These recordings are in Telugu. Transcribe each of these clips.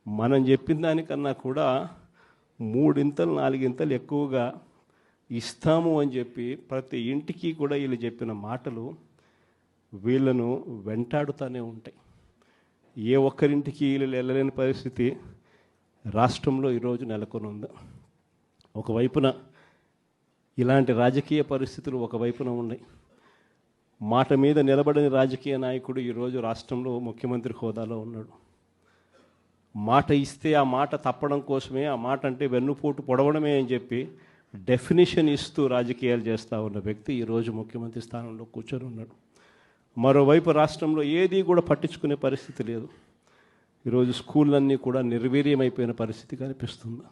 మనం చెప్పిన దానికన్నా కూడా మూడింతలు నాలుగింతలు ఎక్కువగా ఇస్తాము అని చెప్పి ప్రతి ఇంటికి కూడా వీళ్ళు చెప్పిన మాటలు వీళ్ళను వెంటాడుతూనే ఉంటాయి. ఏ ఒక్కరింటికి వీళ్ళు వెళ్ళలేని పరిస్థితి రాష్ట్రంలో ఈరోజు నెలకొని ఉంది. ఒకవైపున ఇలాంటి రాజకీయ పరిస్థితులు ఒకవైపున ఉన్నాయి. మాట మీద నిలబడని రాజకీయ నాయకుడు ఈరోజు రాష్ట్రంలో ముఖ్యమంత్రి హోదాలో ఉన్నాడు. మాట ఇస్తే ఆ మాట తప్పడం కోసమే, ఆ మాట అంటే వెన్నుపోటు పొడవడమే అని చెప్పి డెఫినేషన్ ఇస్తూ రాజకీయాలు చేస్తూ ఉన్న వ్యక్తి ఈరోజు ముఖ్యమంత్రి స్థానంలో కూర్చొని ఉన్నాడు. మరోవైపు రాష్ట్రంలో ఏది కూడా పట్టించుకునే పరిస్థితి లేదు. ఈరోజు స్కూళ్ళన్నీ కూడా నిర్వీర్యమైపోయిన పరిస్థితి కనిపిస్తుంది.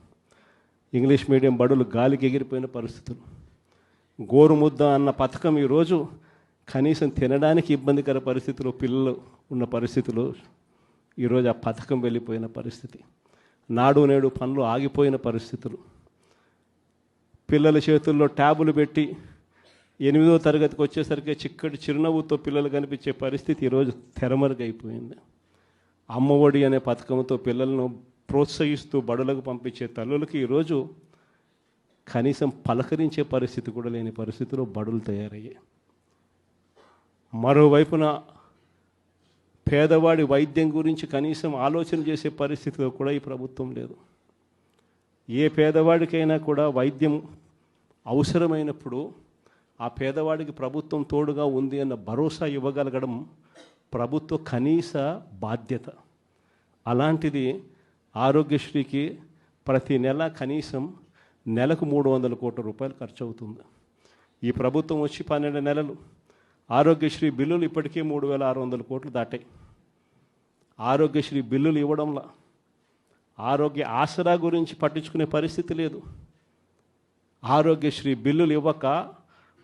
ఇంగ్లీష్ మీడియం బడులు గాలికి ఎగిరిపోయిన పరిస్థితులు. గోరుముద్ద అన్న పథకం ఈరోజు కనీసం తినడానికి ఇబ్బందికర పరిస్థితులు పిల్లలు ఉన్న పరిస్థితులు ఈరోజు ఆ పథకం వెళ్ళిపోయిన పరిస్థితి. నాడు నేడు పనులు ఆగిపోయిన పరిస్థితులు. పిల్లల చేతుల్లో ట్యాబులు పెట్టి 8వ తరగతికి వచ్చేసరికి చిక్కటి చిరునవ్వుతో పిల్లలు కనిపించే పరిస్థితి ఈరోజు తెరమరుగైపోయింది. అమ్మఒడి అనే పథకంతో పిల్లలను ప్రోత్సహిస్తూ బడులకు పంపించే తల్లులకి ఈరోజు కనీసం పలకరించే పరిస్థితి కూడా లేని పరిస్థితిలో బడులు తయారయ్యాయి. మరోవైపున పేదవాడి వైద్యం గురించి కనీసం ఆలోచన చేసే పరిస్థితిలో కూడా ఈ ప్రభుత్వం లేదు. ఏ పేదవాడికైనా కూడా వైద్యం అవసరమైనప్పుడు ఆ పేదవాడికి ప్రభుత్వం తోడుగా ఉంది అన్న భరోసా ఇవ్వగలగడం ప్రభుత్వ కనీస బాధ్యత. అలాంటిది ఆరోగ్యశ్రీకి ప్రతి నెల కనీసం నెలకు 300 కోట్ల రూపాయలు ఖర్చు అవుతుంది. ఈ ప్రభుత్వం వచ్చి 12 నెలలు. ఆరోగ్యశ్రీ బిల్లులు ఇప్పటికే 3600 కోట్లు దాటాయి. ఆరోగ్యశ్రీ బిల్లులు ఇవ్వడంలో ఆరోగ్య ఆసరా గురించి పట్టించుకునే పరిస్థితి లేదు. ఆరోగ్యశ్రీ బిల్లులు ఇవ్వక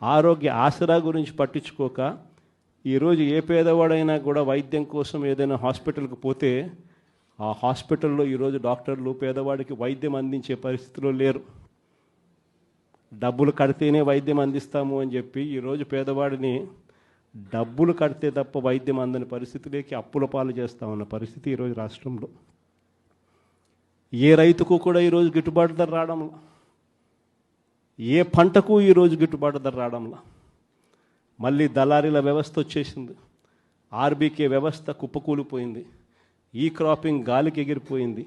ఆరోగ్య ఆసరా గురించి పట్టించుకోక ఈరోజు ఏ పేదవాడైనా కూడా వైద్యం కోసం ఏదైనా హాస్పిటల్కి పోతే ఆ హాస్పిటల్లో ఈరోజు డాక్టర్లు పేదవాడికి వైద్యం అందించే పరిస్థితిలో లేరు. డబ్బులు కడితేనే వైద్యం అందిస్తాము అని చెప్పి ఈరోజు పేదవాడిని డబ్బులు కడితే తప్ప వైద్యం అందని పరిస్థితిలోకి అప్పుల పాలు చేస్తూ ఉన్న పరిస్థితి ఈరోజు రాష్ట్రంలో. ఏ రైతుకు కూడా ఈరోజు గిట్టుబాటు ధర రావడంలా, ఏ పంటకు ఈరోజు గిట్టుబాటు ధర రావడంలా. మళ్ళీ దళారీల వ్యవస్థ వచ్చేసింది. ఆర్బీకే వ్యవస్థ కుప్పకూలిపోయింది. ఈ క్రాపింగ్ గాలికి ఎగిరిపోయింది.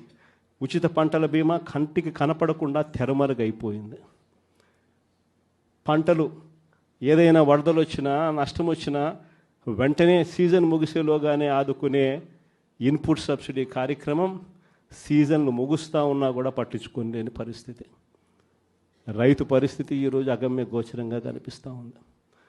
ఉచిత పంటల బీమా కంటికి కనపడకుండా తెరమరుగైపోయింది. పంటలు ఏదైనా వరదలు వచ్చినా నష్టం వచ్చినా వెంటనే సీజన్ ముగిసేలోగానే ఆదుకునే ఇన్పుట్ సబ్సిడీ కార్యక్రమం సీజన్లు ముగుస్తూ ఉన్నా కూడా పట్టించుకోలేని పరిస్థితి. రైతు పరిస్థితి ఈరోజు అగమ్య గోచరంగా కనిపిస్తూ ఉంది.